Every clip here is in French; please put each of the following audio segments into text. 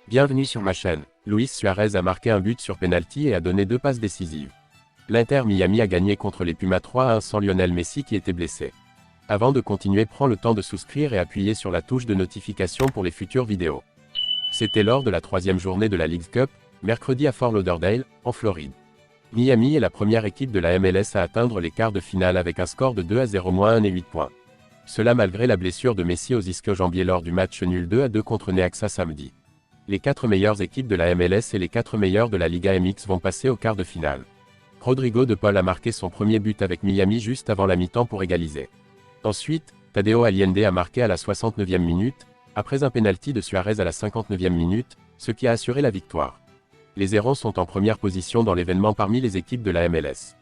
Bienvenue sur ma chaîne. Luis Suarez a marqué un but sur penalty et a donné 2 passes décisives. L'Inter Miami a gagné contre les Pumas 3-1 sans Lionel Messi qui était blessé. Avant de continuer, prends le temps de souscrire et appuyer sur la touche de notification pour les futures vidéos. C'était lors de la 3e journée de la Leagues Cup, mercredi à Fort Lauderdale, en Floride. Miami est la première équipe de la MLS à atteindre les quarts de finale avec un score de 2-0-1 et 8 points. Cela malgré la blessure de Messi aux ischio-jambiers lors du match nul 2-2 contre Necaxa samedi. Les 4 meilleures équipes de la MLS et les 4 meilleures de la Liga MX vont passer au quart de finale. Rodrigo de Paul a marqué son premier but avec Miami juste avant la mi-temps pour égaliser. Ensuite, Tadeo Allende a marqué à la 69e minute, après un pénalty de Suarez à la 59e minute, ce qui a assuré la victoire. Les Hérons sont en première position dans l'événement parmi les équipes de la MLS.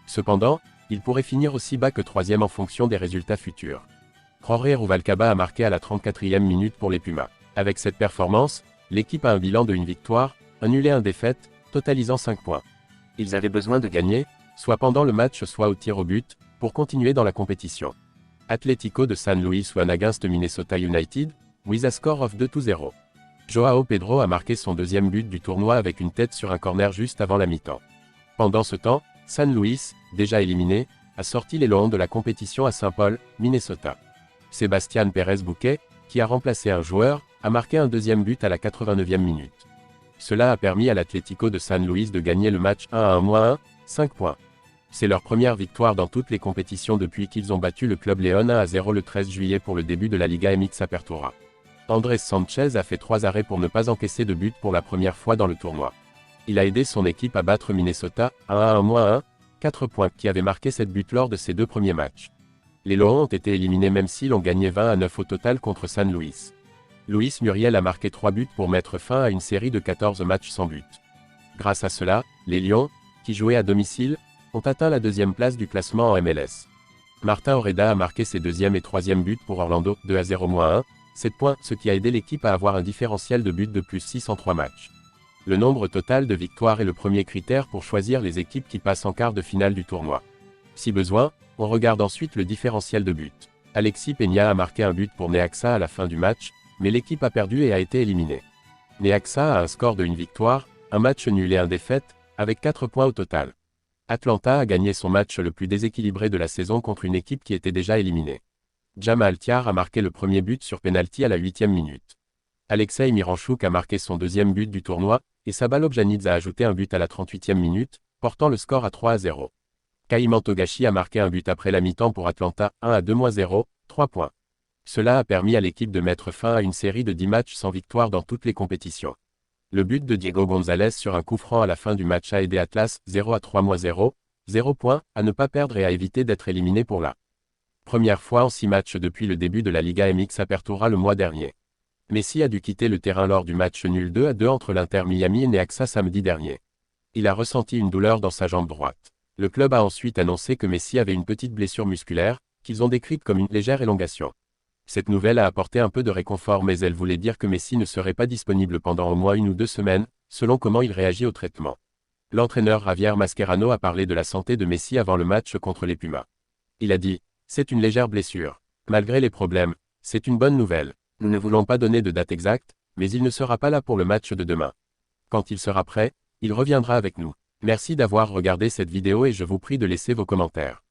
Cependant, ils pourraient finir aussi bas que 3e en fonction des résultats futurs. Jorge Ruvalcaba a marqué à la 34e minute pour les Pumas. Avec cette performance, l'équipe a un bilan de 1 victoire, 1 nul et 1 défaite, totalisant 5 points. Ils avaient besoin de gagner, soit pendant le match soit au tir au but, pour continuer dans la compétition. Atlético de San Luis won against Minnesota United, with a score of 2-0. Joao Pedro a marqué son 2e but du tournoi avec une tête sur un corner juste avant la mi-temps. Pendant ce temps, San Luis, déjà éliminé, a sorti les Lions de la compétition à Saint Paul, Minnesota. Sébastien Pérez-Bouquet, qui a remplacé un joueur, a marqué un 2e but à la 89e minute. Cela a permis à l'Atlético de San Luis de gagner le match 1-1-1, 5 points. C'est leur première victoire dans toutes les compétitions depuis qu'ils ont battu le Club León 1-0 le 13 juillet pour le début de la Liga MX Apertura. Andrés Sanchez a fait 3 arrêts pour ne pas encaisser de but pour la première fois dans le tournoi. Il a aidé son équipe à battre Minnesota 1-1-1, 4 points, qui avait marqué 7 buts lors de ses 2 premiers matchs. Les Lions ont été éliminés même s'ils ont gagné 20-9 au total contre San Luis. Luis Muriel a marqué 3 buts pour mettre fin à une série de 14 matchs sans but. Grâce à cela, les Lions, qui jouaient à domicile, ont atteint la 2e place du classement en MLS. Martin Oreda a marqué ses 2e et 3e buts pour Orlando, 2-0-1, 7 points, ce qui a aidé l'équipe à avoir un différentiel de buts de plus 6 en 3 matchs. Le nombre total de victoires est le premier critère pour choisir les équipes qui passent en quart de finale du tournoi. Si besoin, on regarde ensuite le différentiel de buts. Alexis Peña a marqué un but pour Necaxa à la fin du match, mais l'équipe a perdu et a été éliminée. Necaxa a un score de 1 victoire, 1 match nul et 1 défaite, avec 4 points au total. Atlanta a gagné son match le plus déséquilibré de la saison contre une équipe qui était déjà éliminée. Jamal Thiar a marqué le premier but sur penalty à la 8e minute. Alexei Miranchuk a marqué son 2e but du tournoi, et Sabah Lobjanidze a ajouté un but à la 38e minute, portant le score à 3-0. Kaiman Togashi a marqué un but après la mi-temps pour Atlanta, 1-2-0, 3 points. Cela a permis à l'équipe de mettre fin à une série de 10 matchs sans victoire dans toutes les compétitions. Le but de Diego González sur un coup franc à la fin du match a aidé Atlas, 0-3-0, 0 points, à ne pas perdre et à éviter d'être éliminé pour la première fois en 6 matchs depuis le début de la Liga MX Apertura le mois dernier. Messi a dû quitter le terrain lors du match nul 2-2 entre l'Inter Miami et Necaxa samedi dernier. Il a ressenti une douleur dans sa jambe droite. Le club a ensuite annoncé que Messi avait une petite blessure musculaire, qu'ils ont décrite comme une légère élongation. Cette nouvelle a apporté un peu de réconfort mais elle voulait dire que Messi ne serait pas disponible pendant au moins 1 ou 2 semaines, selon comment il réagit au traitement. L'entraîneur Javier Mascherano a parlé de la santé de Messi avant le match contre les Pumas. Il a dit « C'est une légère blessure. Malgré les problèmes, c'est une bonne nouvelle. Nous ne voulons pas donner de date exacte, mais il ne sera pas là pour le match de demain. Quand il sera prêt, il reviendra avec nous. » Merci d'avoir regardé cette vidéo et je vous prie de laisser vos commentaires.